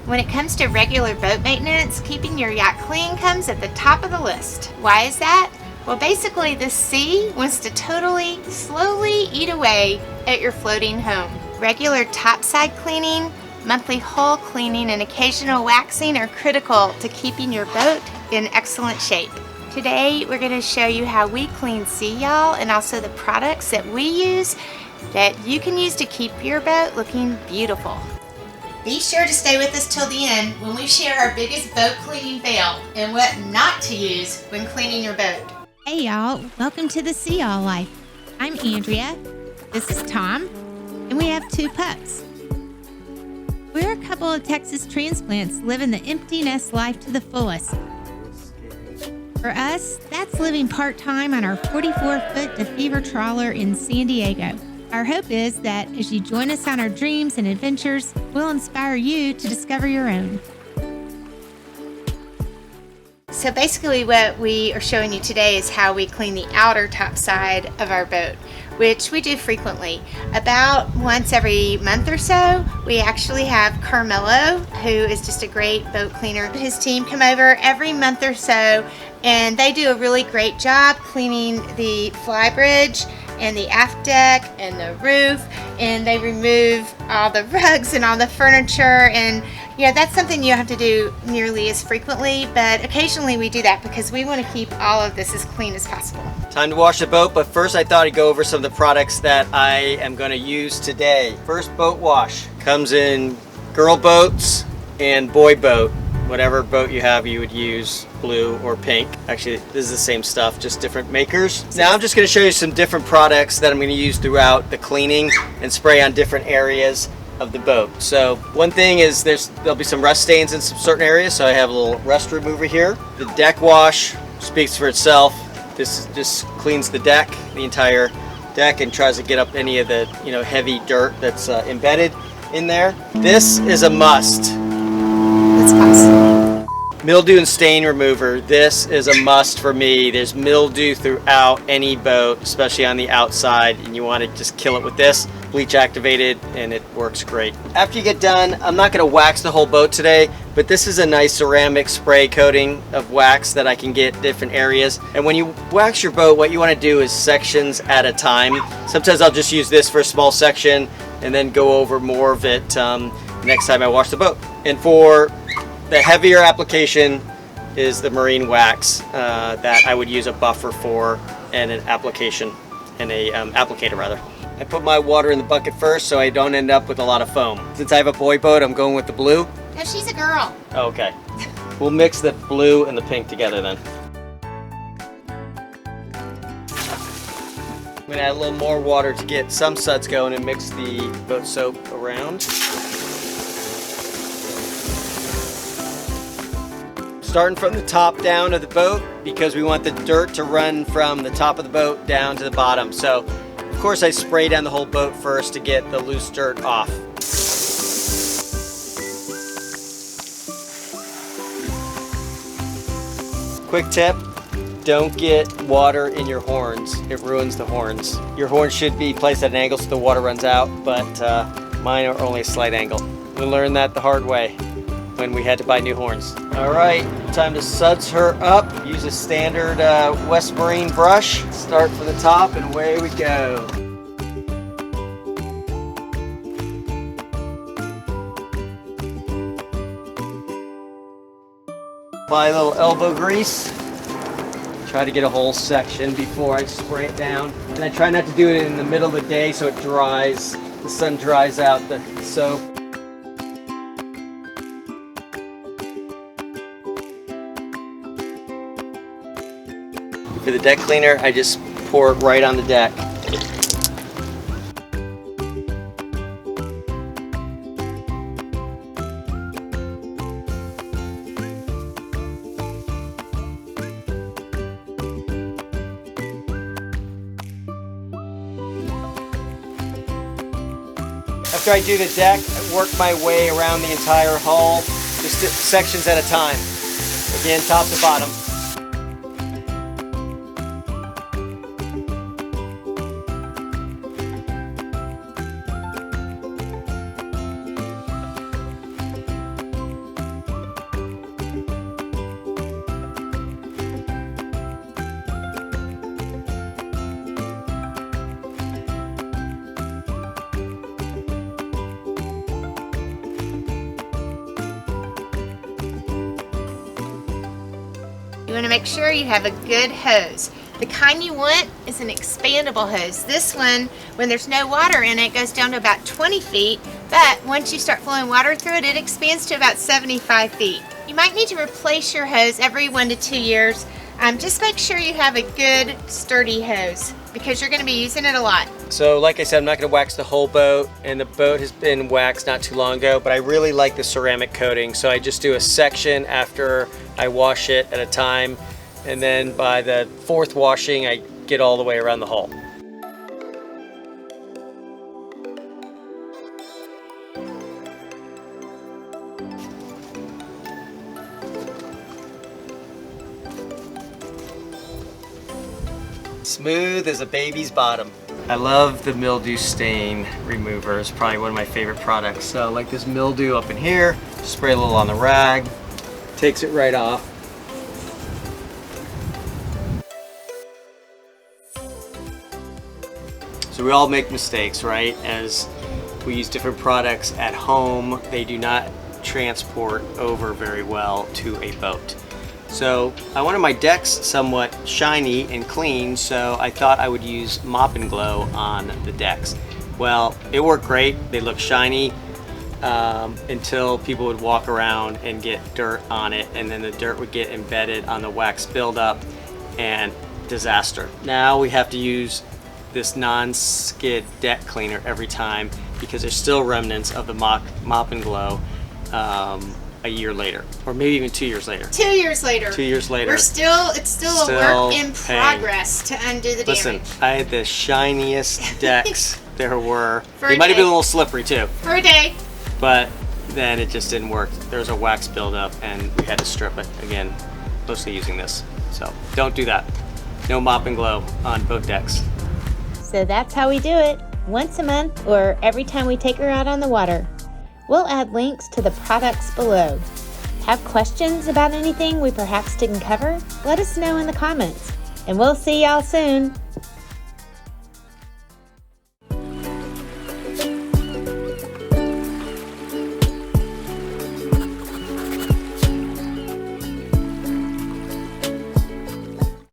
When it comes to regular boat maintenance, keeping your yacht clean comes at the top of the list. Why is that? Well, basically the sea wants to totally, slowly eat away at your floating home. Regular topside cleaning, monthly hull cleaning, and occasional waxing are critical to keeping your boat in excellent shape. Today, we're going to show you how we clean sea, y'all, and also the products that we use that you can use to keep your boat looking beautiful. Be sure to stay with us till the end when we share our biggest boat cleaning fail and what not to use when cleaning your boat. Hey y'all, welcome to the Sea All Life. I'm Andrea, this is Tom, and we have 2 pups. We're a couple of Texas transplants living the empty nest life to the fullest. For us, that's living part-time on our 44-foot DeFever trawler in San Diego. Our hope is that as you join us on our dreams and adventures, we'll inspire you to discover your own. So basically what we are showing you today is how we clean the outer top side of our boat, which we do frequently. About once every month or so, we actually have Carmelo, who is just a great boat cleaner. His team come over every month or so, and they do a really great job cleaning the flybridge and the aft deck and the roof, and they remove all the rugs and all the furniture. And yeah, that's something you have to do nearly as frequently, but occasionally we do that because we want to keep all of this as clean as possible. Time to wash the boat, but first I thought I'd go over some of the products that I am going to use today. First, boat wash. Comes in girl boats and boy boat. Whatever boat you have, you would use blue or pink. Actually, this is the same stuff, just different makers. Now I'm just going to show you some different products that I'm going to use throughout the cleaning and spray on different areas of the boat. So one thing is there'll be some rust stains in some certain areas, so I have a little rust remover here. The deck wash speaks for itself. This just cleans the deck, the entire deck, and tries to get up any of the heavy dirt that's embedded in there. This is a must. That's awesome. Mildew and stain remover. This is a must for me. There's mildew throughout any boat, especially on the outside, and you want to just kill it with this. Bleach activated, and it works great. After you get done, I'm not going to wax the whole boat today, but this is a nice ceramic spray coating of wax that I can get different areas. And when you wax your boat, what you want to do is sections at a time. Sometimes I'll just use this for a small section and then go over more of it next time I wash the boat. And for the heavier application is the marine wax that I would use a buffer for, and an application, and a applicator rather. I put my water in the bucket first so I don't end up with a lot of foam. Since I have a boy boat, I'm going with the blue. No, she's a girl. Okay. We'll mix the blue and the pink together then. I'm going to add a little more water to get some suds going and mix the boat soap around. Starting from the top down of the boat, because we want the dirt to run from the top of the boat down to the bottom. So of course I spray down the whole boat first to get the loose dirt off. Quick tip, don't get water in your horns. It ruins the horns. Your horns should be placed at an angle so the water runs out, but mine are only a slight angle. We learned that the hard way when we had to buy new horns. All right, time to suds her up. Use a standard West Marine brush. Start from the top and away we go. Apply a little elbow grease. Try to get a whole section before I spray it down. And I try not to do it in the middle of the day so it dries. The sun dries out the soap. For the deck cleaner, I just pour it right on the deck. After I do the deck, I work my way around the entire hull, just sections at a time. Again, top to bottom. You want to make sure you have a good hose. The kind you want is an expandable hose. This one, when there's no water in it, goes down to about 20 feet, but once you start flowing water through it, it expands to about 75 feet. You might need to replace your hose every 1 to 2 years. Just make sure you have a good, sturdy hose because you're going to be using it a lot. So like I said, I'm not going to wax the whole boat, and the boat has been waxed not too long ago, but I really like the ceramic coating, so I just do a section after I wash it at a time, and then by the 4th washing I get all the way around the hull. Smooth as a baby's bottom. I love the mildew stain remover. It's probably one of my favorite products. So like this mildew up in here, spray a little on the rag, takes it right off. So we all make mistakes, right? As we use different products at home, they do not transport over very well to a boat. So I wanted my decks somewhat shiny and clean, so I thought I would use Mop and Glow on the decks. Well, it worked great. They looked shiny until people would walk around and get dirt on it, and then the dirt would get embedded on the wax buildup, and disaster. Now we have to use this non-skid deck cleaner every time because there's still remnants of the Mop and Glow a year later, or maybe even 2 years later. 2 years later. 2 years later. It's still a work in progress to undo the Listen, damage. I had the shiniest decks there were. For They a might have day. been a little slippery too, For a day. but then it just didn't work. There was a wax buildup and we had to strip it again, mostly using this. So don't do that. No Mop and Glow on boat decks. So that's how we do it, once a month or every time we take her out on the water. We'll add links to the products below. Have questions about anything we perhaps didn't cover? Let us know in the comments. And we'll see y'all soon.